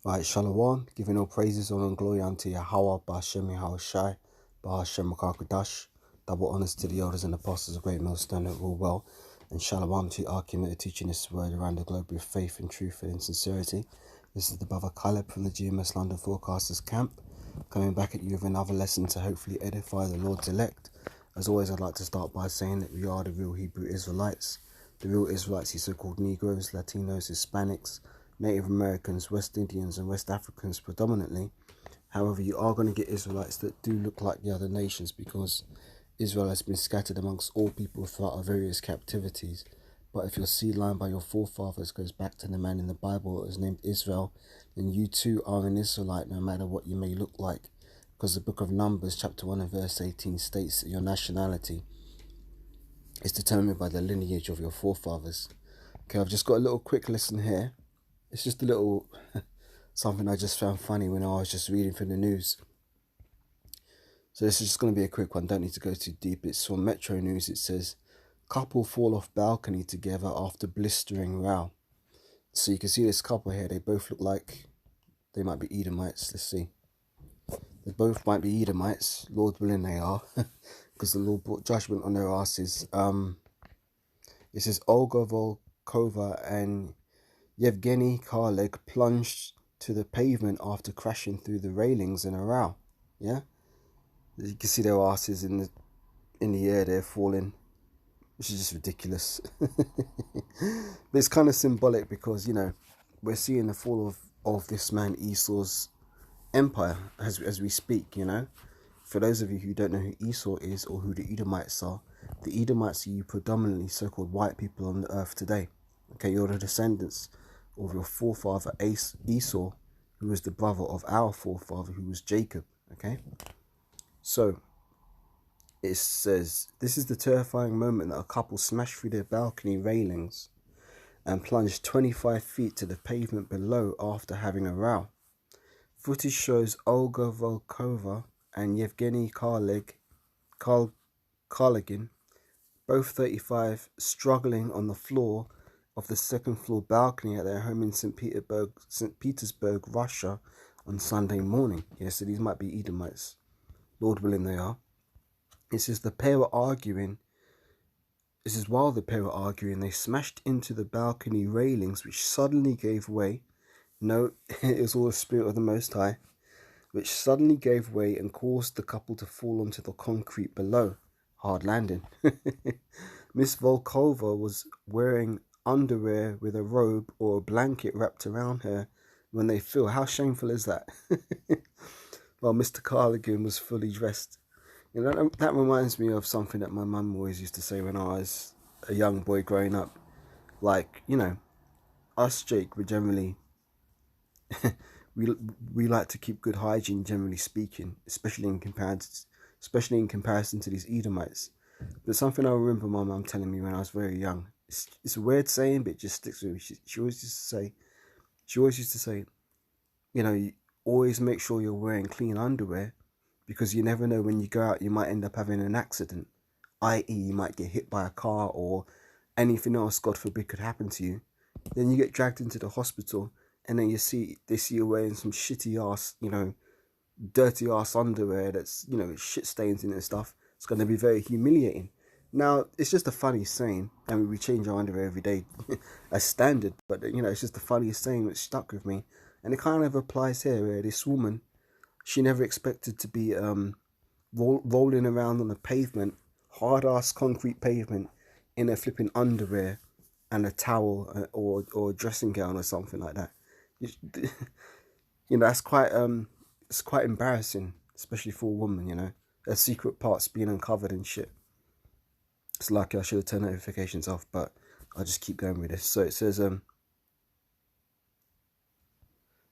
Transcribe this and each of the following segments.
Right, Shalom, giving all praises, honor, and glory unto Yahweh, Ba'ashem Yahushai, Ba'ashem Makakadash. Double honors to the elders and apostles of Great Millstone that rule well, and Shalom to our committed teaching this word around the globe with faith and truth and in sincerity. This is the brother Caleb from the GMS London Forecasters Camp, coming back at you with another lesson to hopefully edify the Lord's elect. As always, I'd like to start by saying that we are the real Hebrew Israelites. The real Israelites, the so-called Negroes, Latinos, Hispanics, Native Americans, West Indians and West Africans predominantly. However, you are going to get Israelites that do look like the other nations because Israel has been scattered amongst all people throughout our various captivities. But if your seed line by your forefathers goes back to the man in the Bible that was named Israel, then you too are an Israelite no matter what you may look like. Because the book of Numbers chapter 1 and verse 18 states that your nationality is determined by the lineage of your forefathers. Okay, I've just got a little quick lesson here. It's just a little something I just found funny when I was just reading from the news. So this is just going to be a quick one. Don't need to go too deep. It's from Metro News. It says, couple fall off balcony together after blistering row. So you can see this couple here. They both look like they might be Edomites. Let's see. They both might be Edomites. Lord willing they are. Because the Lord brought judgment on their asses. It says Olga Volkova and Yevgeny Karleg plunged to the pavement after crashing through the railings in a row. Yeah, you can see their asses in the air. They're falling, which is just ridiculous. But it's kind of symbolic because we're seeing the fall of this man Esau's empire as we speak. For those of you who don't know who Esau is or who the Edomites are you predominantly so-called white people on the earth today. Okay, you're the descendants of your forefather Esau, who was the brother of our forefather, who was Jacob. Okay, so it says, this is the terrifying moment that a couple smashed through their balcony railings and plunged 25 feet to the pavement below after having a row. Footage shows Olga Volkova and Yevgeny Karlegin, both 35, struggling on the floor of the second floor balcony at their home in St. Petersburg, Russia on Sunday morning. Yes, so these might be Edomites. Lord willing they are. It says the pair were arguing. This is while the pair were arguing, they smashed into the balcony railings, which suddenly gave way. No, it was all the spirit of the Most High, which suddenly gave way and caused the couple to fall onto the concrete below. Hard landing. Miss Volkova was wearing underwear with a robe or a blanket wrapped around her when they fell. How shameful is that? While Mr. Carligan was fully dressed. That reminds me of something that my mum always used to say when I was a young boy growing up. Like, us Jake, we generally we like to keep good hygiene, generally speaking, especially in comparison to these Edomites. But something I remember my mum telling me when I was very young. It's a weird saying, but it just sticks with me. She always used to say, you always make sure you're wearing clean underwear, because you never know when you go out, you might end up having an accident, i.e. you might get hit by a car or anything else, God forbid, could happen to you. Then you get dragged into the hospital, and then they see you wearing some shitty ass, dirty ass underwear that's, shit stains in it and stuff. It's going to be very humiliating. Now, it's just a funny saying. I mean, we change our underwear every day as standard, but, it's just the funniest saying that stuck with me. And it kind of applies here, where this woman, she never expected to be rolling around on the pavement, hard-ass concrete pavement, in a flipping underwear and a towel or a dressing gown or something like that. That's quite it's quite embarrassing, especially for a woman. Her secret parts being uncovered and shit. It's lucky I should have turned notifications off, but I'll just keep going with this. So it says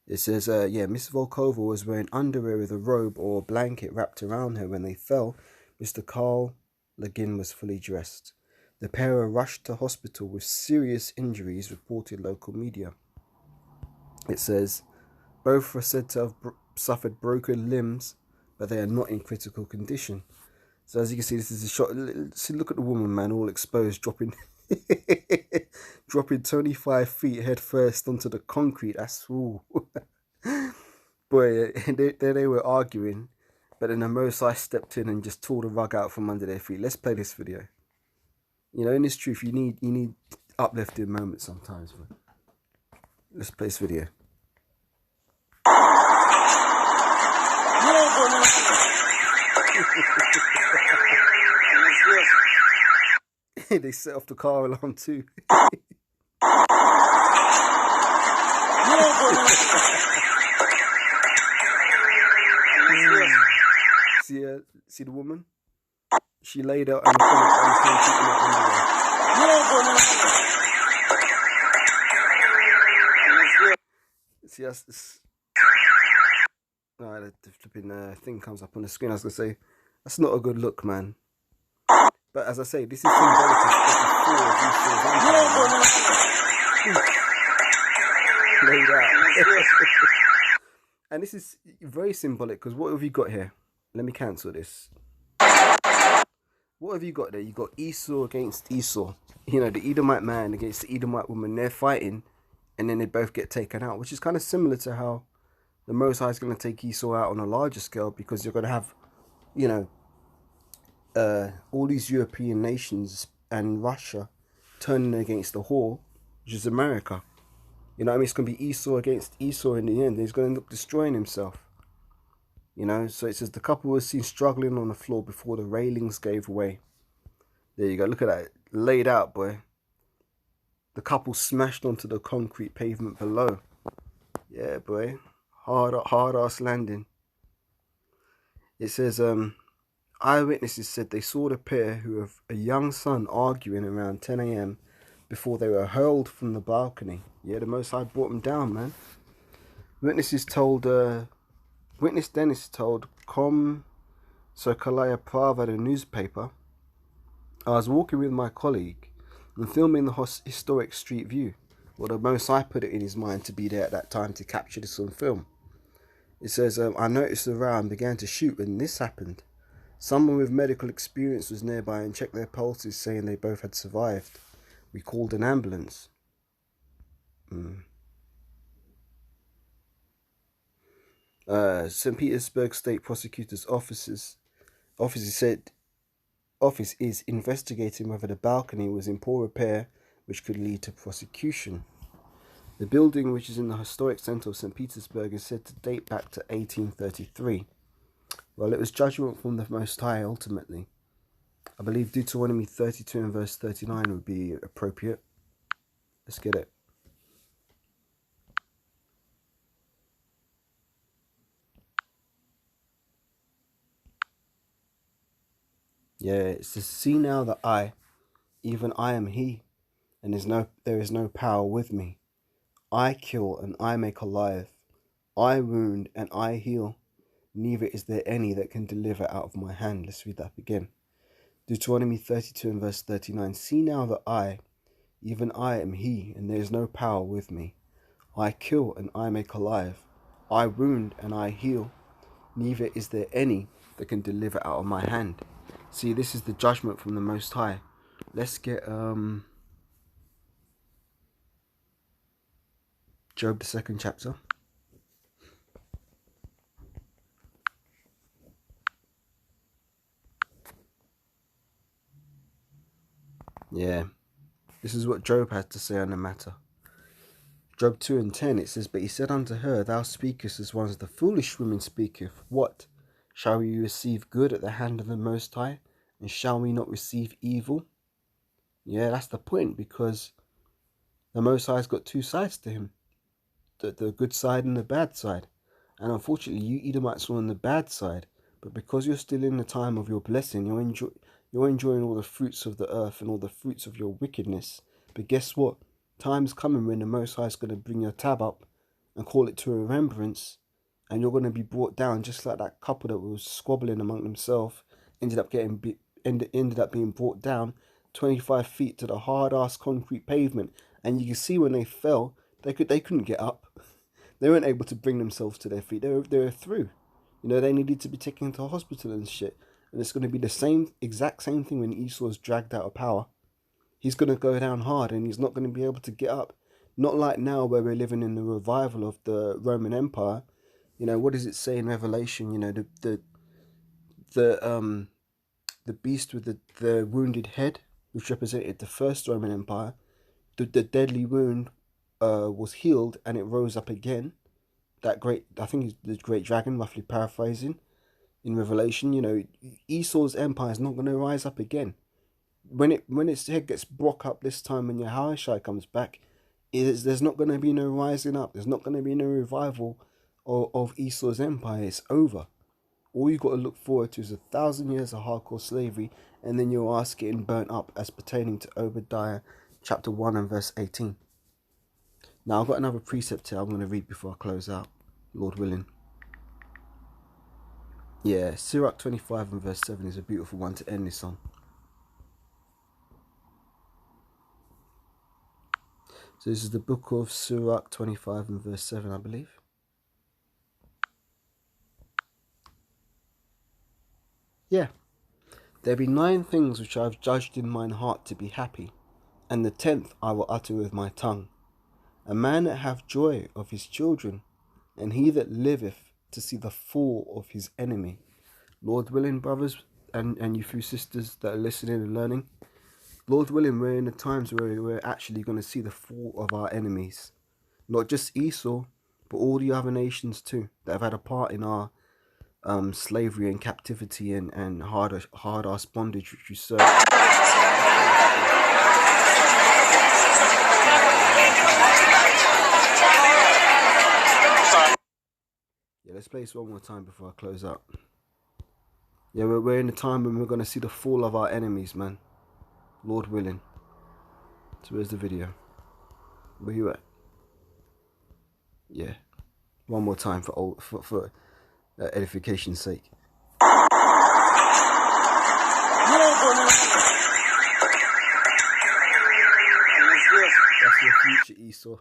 Miss Volkova was wearing underwear with a robe or blanket wrapped around her when they fell. Mr. Carl Legin was fully dressed. The pair were rushed to hospital with serious injuries, reported local media. It says both were said to have suffered broken limbs, but they are not in critical condition. So as you can see, this is a shot. See, look at the woman, man, all exposed, dropping 25 feet head first onto the concrete. That's ooh. Boy, they were arguing, but then the Most High stepped in and just tore the rug out from under their feet. Let's play this video. You know, in this truth, you need uplifting moments sometimes. Bro. Let's play this video. They set off the car alarm too. See the woman? She laid out on the concrete in her underwear. See, that's this. The flipping thing comes up on the screen. I was gonna say, that's not a good look, man. But as I say, this is symbolic of laid out. And this is very symbolic because what have you got here? Let me cancel this. What have you got there? You got Esau against Esau. You know, the Edomite man against the Edomite woman. They're fighting, and then they both get taken out, which is kind of similar to how the Most High is going to take Esau out on a larger scale, because you're going to have, you know, all these European nations and Russia turning against the whore, which is America. You know what I mean? It's going to be Esau against Esau in the end. He's going to end up destroying himself. You know, so it says the couple was seen struggling on the floor before the railings gave way. There you go. Look at that. Laid out, boy. The couple smashed onto the concrete pavement below. Yeah, boy. Hard ass landing. It says, eyewitnesses said they saw the pair, who have a young son, arguing around 10 a.m. before they were hurled from the balcony. Yeah, the Most High brought them down, man. Witness Dennis told Com Sokolaya Prava, the newspaper, I was walking with my colleague and filming the historic street view. Well, the Most High put it in his mind to be there at that time to capture this on film. It says, I noticed the row and began to shoot when this happened. Someone with medical experience was nearby and checked their pulses, saying they both had survived. We called an ambulance. St. Petersburg State Prosecutor's office is investigating whether the balcony was in poor repair, which could lead to prosecution. The building, which is in the historic centre of St. Petersburg, is said to date back to 1833. Well, it was judgment from the Most High ultimately. I believe Deuteronomy 32 and verse 39 would be appropriate. Let's get it. Yeah, it says, see now that I, even I am he, and there is no power with me. I kill and I make alive. I wound and I heal. Neither is there any that can deliver out of my hand. Let's read that again. Deuteronomy 32 and verse 39. See now that I, even I am he, and there is no power with me. I kill and I make alive. I wound and I heal. Neither is there any that can deliver out of my hand. See, this is the judgment from the Most High. Let's get Job, the 2nd chapter. Yeah, this is what Job has to say on the matter. Job 2 and 10, it says, but he said unto her, thou speakest as one of the foolish women speaketh. What? Shall we receive good at the hand of the Most High? And shall we not receive evil? Yeah, that's the point, because the Most High's got two sides to him. The good side and the bad side. And unfortunately, you Edomites are on the bad side. But because you're still in the time of your blessing, you're enjoying all the fruits of the earth and all the fruits of your wickedness. But guess what? Time's coming when the Most High is going to bring your tab up and call it to remembrance. And you're going to be brought down, just like that couple that was squabbling among themselves. Ended up being brought down 25 feet to the hard-ass concrete pavement. And you can see when they fell, they couldn't get up. They weren't able to bring themselves to their feet. They were through. You know, they needed to be taken to hospital and shit. And it's going to be the exact same thing when Esau's dragged out of power. He's going to go down hard and he's not going to be able to get up. Not like now where we're living in the revival of the Roman Empire. You know, what does it say in Revelation? You know, the the beast with the wounded head, which represented the first Roman Empire. The deadly wound was healed and it rose up again. That great, I think it's the great dragon, roughly paraphrasing, in Revelation. You know, Esau's empire is not going to rise up again. When its head gets broke up this time, when Yahushua comes back, there's not going to be no rising up. There's not going to be no revival of Esau's empire. It's over. All you got to look forward to is 1,000 years of hardcore slavery, and then your ass getting burnt up, as pertaining to Obadiah chapter 1 and verse 18. Now I've got another precept here I'm going to read before I close out, Lord willing. Yeah, Sirach 25 and verse 7 is a beautiful one to end this on. So this is the book of Sirach 25 and verse 7, I believe. Yeah. There be 9 things which I have judged in mine heart to be happy, and the 10th I will utter with my tongue. A man that hath joy of his children, and he that liveth to see the fall of his enemy. Lord willing, brothers, and you few sisters that are listening and learning, Lord willing, we're in the times where we're actually going to see the fall of our enemies. Not just Esau, but all the other nations too, that have had a part in our slavery and captivity and hard-ass bondage which you serve. Yeah, let's play this one more time before I close up. Yeah, we're in a time when we're going to see the fall of our enemies, man. Lord willing. So where's the video? Where you at? Yeah. One more time for edification's sake. That's your future, Esau.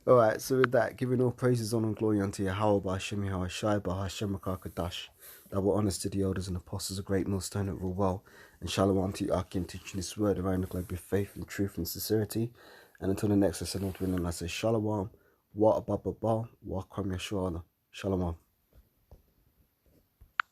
Alright, so with that, giving all praises, honor, and glory unto Yahweh, Ba'ashem Yahushai, Ba'ashem Makakadash. Double honors to the elders and apostles, a great millstone that rule well. And shalom to you, Akim, teaching this word around the globe with faith and truth and sincerity. And until the next lesson, I say shalom, wa ababa, wa kwam yeshua. Shalom.